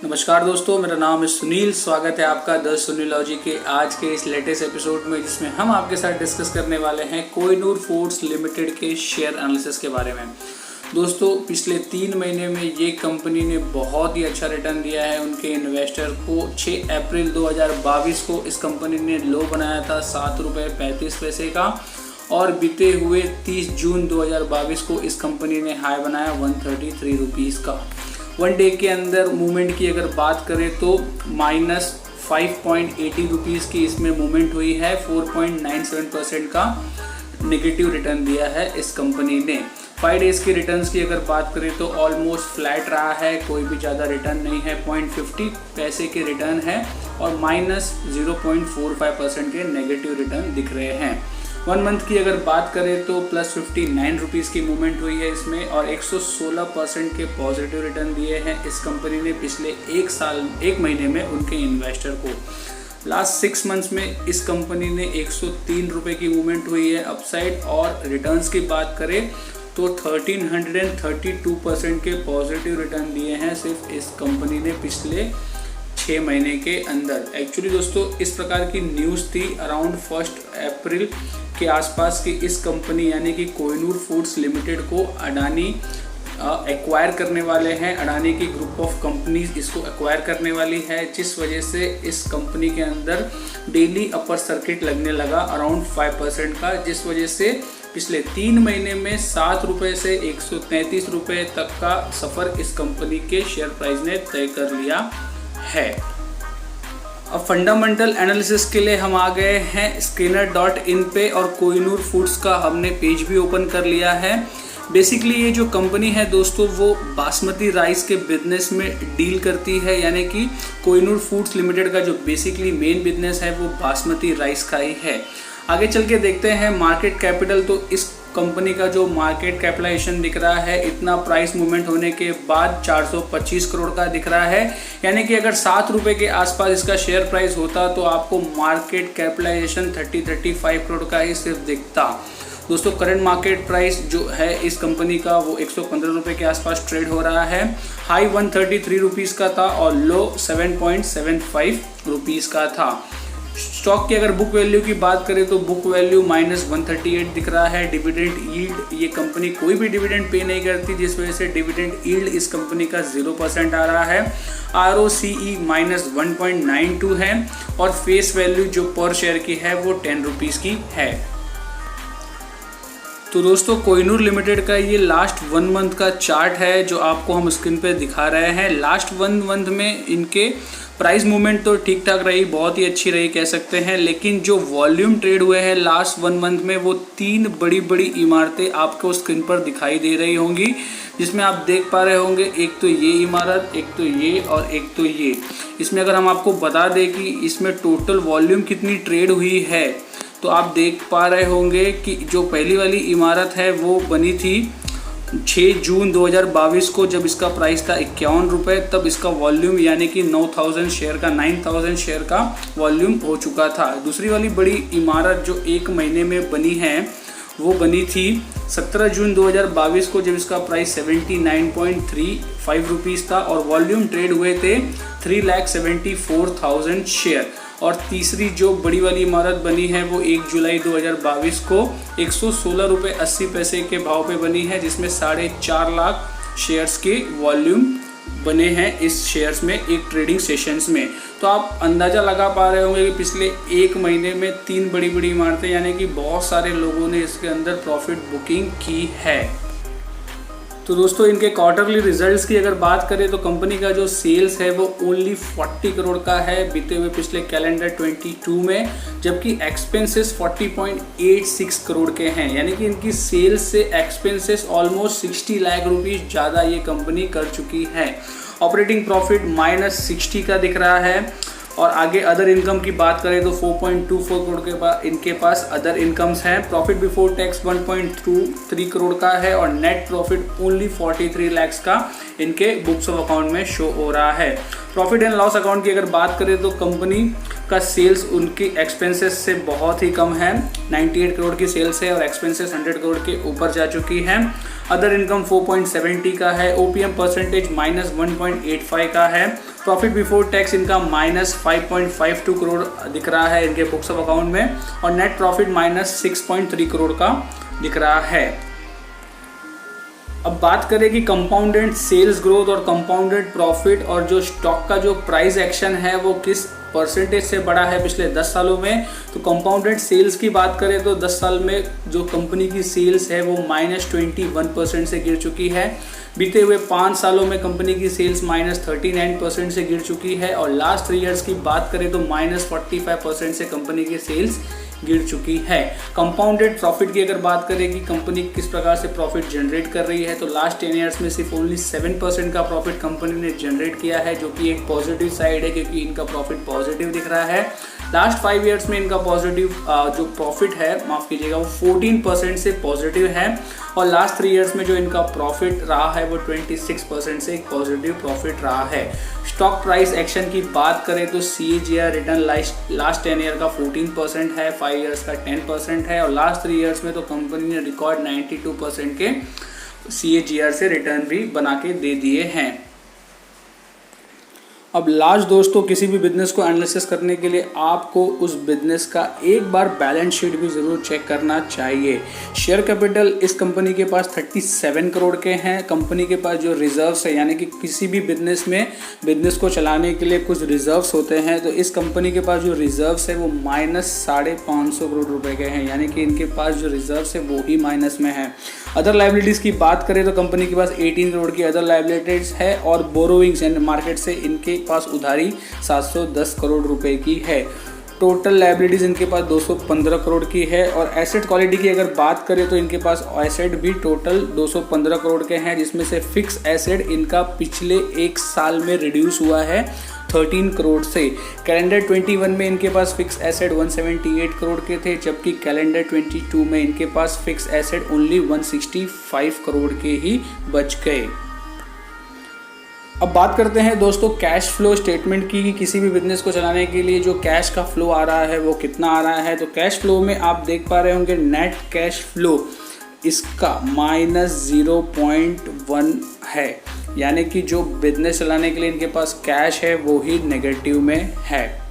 नमस्कार दोस्तों, मेरा नाम है सुनील। स्वागत है आपका द सुनीलॉजी के आज के इस लेटेस्ट एपिसोड में, जिसमें हम आपके साथ डिस्कस करने वाले हैं कोहिनूर फूड्स लिमिटेड के शेयर एनालिसिस के बारे में। दोस्तों, पिछले 3 महीने में ये कंपनी ने बहुत ही अच्छा रिटर्न दिया है उनके इन्वेस्टर को। 6 अप्रैल 2022 को इस कंपनी ने लो बनाया था ₹7.35 का, और बीते हुए 30 जून 2022 को इस कंपनी ने हाई बनाया ₹133 का। 1 डे के अंदर मूवमेंट की अगर बात करें तो -5.80 की इसमें मूवमेंट हुई है। 4.97% का नेगेटिव रिटर्न दिया है इस कंपनी ने। 5 डेज के रिटर्न्स की अगर बात करें तो ऑलमोस्ट फ्लैट रहा है, कोई भी ज़्यादा रिटर्न नहीं है। 0.50 के रिटर्न है और -0.45% के नेगेटिव रिटर्न दिख रहे हैं। 1 मंथ की अगर बात करें तो +59 की मूवमेंट हुई है इसमें, और 116% के पॉजिटिव रिटर्न दिए हैं इस कंपनी ने पिछले 1 महीने में उनके इन्वेस्टर को। लास्ट 6 मंथ्स में इस कंपनी ने ₹103 की मूवमेंट हुई है अपसाइड, और रिटर्न्स की बात करें तो 1332% के पॉजिटिव रिटर्न दिए हैं सिर्फ इस कंपनी ने पिछले 6 महीने के अंदर। एक्चुअली दोस्तों, इस प्रकार की न्यूज़ थी अराउंड 1 अप्रैल के आसपास की इस कंपनी यानी कि कोहिनूर फूड्स लिमिटेड को अडानी एक्वायर करने वाले हैं। अडानी की ग्रुप ऑफ कंपनीज इसको एक्वायर करने वाली है, जिस वजह से इस कंपनी के अंदर डेली अपर सर्किट लगने लगा अराउंड 5% का, जिस वजह से पिछले 3 महीने में ₹7 से ₹133 तक का सफ़र इस कंपनी के शेयर प्राइस ने तय कर लिया है। अब फंडामेंटल एनालिसिस के लिए हम आ गए हैं स्कैनर.इन पे, और कोहिनूर फूड्स का हमने पेज भी ओपन कर लिया है। बेसिकली ये जो कंपनी है दोस्तों, वो बासमती राइस के बिजनेस में डील करती है, यानी कि कोहिनूर फूड्स लिमिटेड का जो बेसिकली मेन बिजनेस है वो बासमती राइस का ही है। आगे चल के देखते हैं मार्केट कैपिटल। तो इस कंपनी का जो मार्केट कैपिटलाइजेशन दिख रहा है, इतना प्राइस मूवमेंट होने के बाद 425 करोड़ का दिख रहा है, यानी कि अगर ₹7 के आसपास इसका शेयर प्राइस होता तो आपको मार्केट कैपिटलाइजेशन 30-35 करोड़ का ही सिर्फ दिखता। दोस्तों, करंट मार्केट प्राइस जो है इस कंपनी का वो ₹115 के आसपास ट्रेड हो रहा है। हाई ₹133 का था और लो ₹7.75 का था। स्टॉक की अगर बुक वैल्यू की बात करें तो बुक वैल्यू -138 दिख रहा है। डिविडेंड यील्ड, ये कंपनी कोई भी डिविडेंड पे नहीं करती, जिस वजह से डिविडेंड यील्ड इस कंपनी का 0% आ रहा है। ROCE -1.92 है, और फेस वैल्यू जो पर शेयर की है वो ₹10 की है। तो दोस्तों, कोहिनूर लिमिटेड का ये लास्ट 1 मंथ का चार्ट है जो आपको हम स्क्रीन पे दिखा रहे हैं। लास्ट 1 मंथ में इनके प्राइस मूवमेंट तो ठीक ठाक रही, बहुत ही अच्छी रही कह सकते हैं, लेकिन जो वॉल्यूम ट्रेड हुए हैं लास्ट 1 मंथ में वो 3 बड़ी बड़ी इमारतें आपको स्क्रीन पर दिखाई दे रही होंगी, जिसमें आप देख पा रहे होंगे एक तो ये इमारत, एक तो ये और एक तो ये। इसमें अगर हम आपको बता दें कि इसमें टोटल वॉल्यूम कितनी ट्रेड हुई है, तो आप देख पा रहे होंगे कि जो पहली वाली इमारत है वो बनी थी 6 जून 2022 को, जब इसका प्राइस था ₹51, तब इसका वॉल्यूम यानी कि 9,000 शेयर का वॉल्यूम हो चुका था। दूसरी वाली बड़ी इमारत जो 1 महीने में बनी है वो बनी थी 17 जून 2022 को, जब इसका प्राइस ₹79.35 था और वॉल्यूम ट्रेड हुए थे 3,74,000 शेयर। और तीसरी जो बड़ी वाली इमारत बनी है वो 1 जुलाई 2022 को ₹116.80 के भाव पे बनी है, जिसमें 4.5 लाख शेयर्स के वॉल्यूम बने हैं इस शेयर्स में एक ट्रेडिंग सेशंस में। तो आप अंदाज़ा लगा पा रहे होंगे कि पिछले 1 महीने में 3 बड़ी बड़ी इमारतें, यानी कि बहुत सारे लोगों ने इसके अंदर प्रॉफिट बुकिंग की है। तो दोस्तों, इनके क्वार्टरली रिजल्ट्स की अगर बात करें तो कंपनी का जो सेल्स है वो ओनली 40 करोड़ का है बीते हुए पिछले कैलेंडर 22 में, जबकि एक्सपेंसेस 40.86 करोड़ के हैं, यानी कि इनकी सेल्स से एक्सपेंसेस ऑलमोस्ट 60 लाख रुपीस ज़्यादा ये कंपनी कर चुकी है। ऑपरेटिंग प्रॉफिट -60 का दिख रहा है, और आगे अदर इनकम की बात करें तो 4.24 करोड़ के पास इनके पास अदर इनकम्स हैं। प्रॉफिट बिफोर टैक्स 1.23 करोड़ का है, और नेट प्रॉफिट ओनली 43 लाख का इनके बुक्स ऑफ अकाउंट में शो हो रहा है। प्रॉफिट एंड लॉस अकाउंट की अगर बात करें तो कंपनी का सेल्स उनकी एक्सपेंसेस से बहुत ही कम है। 98 करोड़ की सेल्स है और एक्सपेंसेस 100 करोड़ के ऊपर जा चुकी है। अदर इनकम 4.70 का है। ओपीएम परसेंटेज -1.85 का है। प्रॉफिट बिफोर टैक्स इनका -5.52 करोड़ दिख रहा है इनके बुक्स ऑफ अकाउंट में, और नेट प्रॉफिट -6.3 करोड़ का दिख रहा है। अब बात करें कि कंपाउंडेड सेल्स ग्रोथ और कंपाउंडेड प्रॉफिट और जो स्टॉक का जो प्राइस एक्शन है वो किस परसेंटेज से बढ़ा है पिछले 10 सालों में, तो कंपाउंडेड सेल्स की बात करें तो 10 साल में जो कंपनी की सेल्स है वो -21% से गिर चुकी है। बीते हुए 5 सालों में कंपनी की सेल्स -39% से गिर चुकी है, और लास्ट 3 ईयर्स की बात करें तो -45% से कंपनी की सेल्स गिर चुकी है। कंपाउंडेड प्रॉफिट की अगर बात करें कि कंपनी किस प्रकार से प्रॉफिट जनरेट कर रही है, तो लास्ट 10 ईयर्स में सिर्फ ओनली 7% का प्रॉफिट कंपनी ने जनरेट किया है, जो कि एक पॉजिटिव साइड है क्योंकि इनका प्रॉफिट पॉजिटिव दिख रहा है। लास्ट 5 ईयर्स में इनका पॉजिटिव जो प्रॉफिट है, माफ कीजिएगा, वो 14% से पॉजिटिव है, और लास्ट 3 ईयर्स में जो इनका प्रॉफिट रहा है वो 26% से एक पॉजिटिव प्रॉफिट रहा है। स्टॉक प्राइस एक्शन की बात करें तो CAGR रिटर्न लास्ट 10 ईयर का 14% है, 5 ईयर्स का 10% है, और लास्ट 3 ईयर्स में तो कंपनी ने रिकॉर्ड 92% के CAGR से रिटर्न भी बना के दे दिए हैं। अब लास्ट दोस्तों, किसी भी बिजनेस को एनालिसिस करने के लिए आपको उस बिजनेस का एक बार बैलेंस शीट भी ज़रूर चेक करना चाहिए। शेयर कैपिटल इस कंपनी के पास 37 करोड़ के हैं। कंपनी के पास जो रिजर्व्स है, यानी कि किसी भी बिजनेस में बिजनेस को चलाने के लिए कुछ रिजर्व्स होते हैं, तो इस कंपनी के पास जो रिजर्व्स है वो -550 करोड़ रुपए के हैं, यानी कि इनके पास जो रिजर्व्स है वो ही माइनस में है। अदर लाइबिलिटीज़ की बात करें तो कंपनी के पास 18 करोड़ की अदर लाइबिलिटीज़ है, और बोरोइंग्स एंड मार्केट से इनके पास उधारी 710 करोड़ रुपए की है। टोटल लाइबिलिटीज इनके पास 215 करोड़ की है, और एसेट क्वालिटी की अगर बात करें तो इनके पास एसेट भी टोटल 215 करोड़ के हैं, जिसमें से फिक्स एसेट इनका पिछले 1 साल में रिड्यूस हुआ है 13 करोड़ से। कैलेंडर 21 में इनके पास फिक्स एसेट 178 करोड़ के थे, जबकि कैलेंडर 22 में इनके पास फिक्स एसेट ओनली 165 करोड़ के ही बच गए। अब बात करते हैं दोस्तों कैश फ्लो स्टेटमेंट की, कि किसी भी बिजनेस को चलाने के लिए जो कैश का फ्लो आ रहा है वो कितना आ रहा है। तो कैश फ्लो में आप देख पा रहे होंगे नेट कैश फ्लो इसका -0.1 है, यानी कि जो बिजनेस चलाने के लिए इनके पास कैश है वो ही नेगेटिव में है।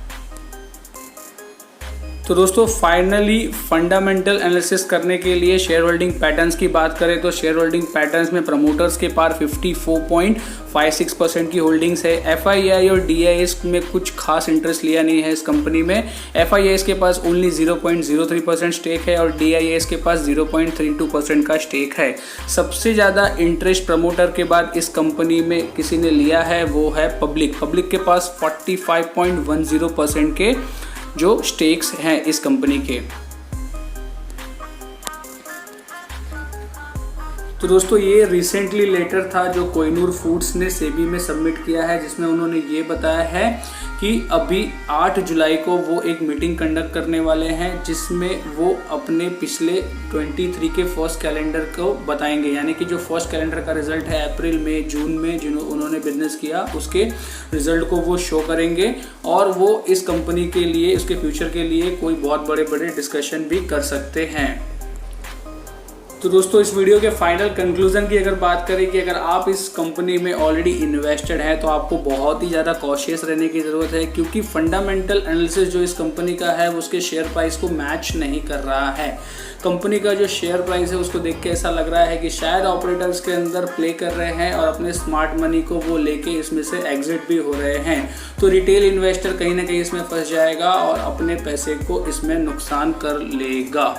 तो दोस्तों फाइनली फंडामेंटल एनालिसिस करने के लिए शेयर होल्डिंग पैटर्न्स की बात करें तो शेयर होल्डिंग पैटर्न्स में प्रमोटर्स के पास 54.56% की होल्डिंग्स है। FII और DIS में कुछ खास इंटरेस्ट लिया नहीं है इस कंपनी में। FIIs के पास ओनली 0.03% स्टेक है, और DIS के पास 0.32% का स्टेक है। सबसे ज़्यादा इंटरेस्ट प्रमोटर के बाद इस कंपनी में किसी ने लिया है वो है पब्लिक के पास 45.10% के जो स्टेक्स हैं इस कंपनी के। तो दोस्तों ये रिसेंटली लेटर था जो कोहिनूर फूड्स ने सेबी में सबमिट किया है, जिसमें उन्होंने ये बताया है कि अभी 8 जुलाई को वो एक मीटिंग कंडक्ट करने वाले हैं, जिसमें वो अपने पिछले 23 के फर्स्ट कैलेंडर को बताएंगे, यानी कि जो फर्स्ट कैलेंडर का रिजल्ट है अप्रैल में जून में जिन्होंने उन्होंने बिजनेस किया उसके रिजल्ट को वो शो करेंगे, और वो इस कंपनी के लिए उसके फ्यूचर के लिए कोई बहुत बड़े डिस्कशन भी कर सकते हैं। तो दोस्तों इस वीडियो के फाइनल कंक्लूजन की अगर बात करें कि अगर आप इस कंपनी में ऑलरेडी इन्वेस्टेड हैं तो आपको बहुत ही ज़्यादा कॉशियस रहने की ज़रूरत है, क्योंकि फंडामेंटल एनालिसिस जो इस कंपनी का है उसके शेयर प्राइस को मैच नहीं कर रहा है। कंपनी का जो शेयर प्राइस है उसको देख के ऐसा लग रहा है कि शायद ऑपरेटर्स के अंदर प्ले कर रहे हैं और अपने स्मार्ट मनी को वो लेके इसमें से एग्जिट भी हो रहे हैं। तो रिटेल इन्वेस्टर कहीं ना कहीं इसमें फंस जाएगा और अपने पैसे को इसमें नुकसान कर लेगा।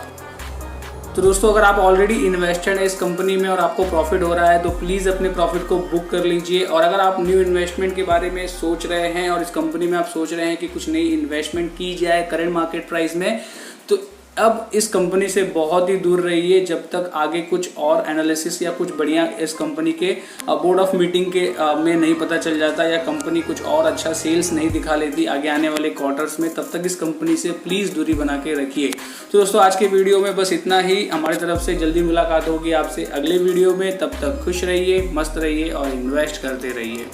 तो दोस्तों अगर आप ऑलरेडी इन्वेस्टेड है इस कंपनी में और आपको प्रॉफिट हो रहा है तो प्लीज़ अपने प्रॉफिट को बुक कर लीजिए। और अगर आप न्यू इन्वेस्टमेंट के बारे में सोच रहे हैं और इस कंपनी में आप सोच रहे हैं कि कुछ नई इन्वेस्टमेंट की जाए करंट मार्केट प्राइस में, तो अब इस कंपनी से बहुत ही दूर रहिए जब तक आगे कुछ और एनालिसिस या कुछ बढ़िया इस कंपनी के बोर्ड ऑफ मीटिंग के में नहीं पता चल जाता या कंपनी कुछ और अच्छा सेल्स नहीं दिखा लेती आगे आने वाले क्वार्टर्स में, तब तक इस कंपनी से प्लीज़ दूरी बना के रखिए। तो दोस्तों आज के वीडियो में बस इतना ही। हमारी तरफ से जल्दी मुलाकात होगी आपसे अगले वीडियो में। तब तक खुश रहिए, मस्त रहिए और इन्वेस्ट करते रहिए।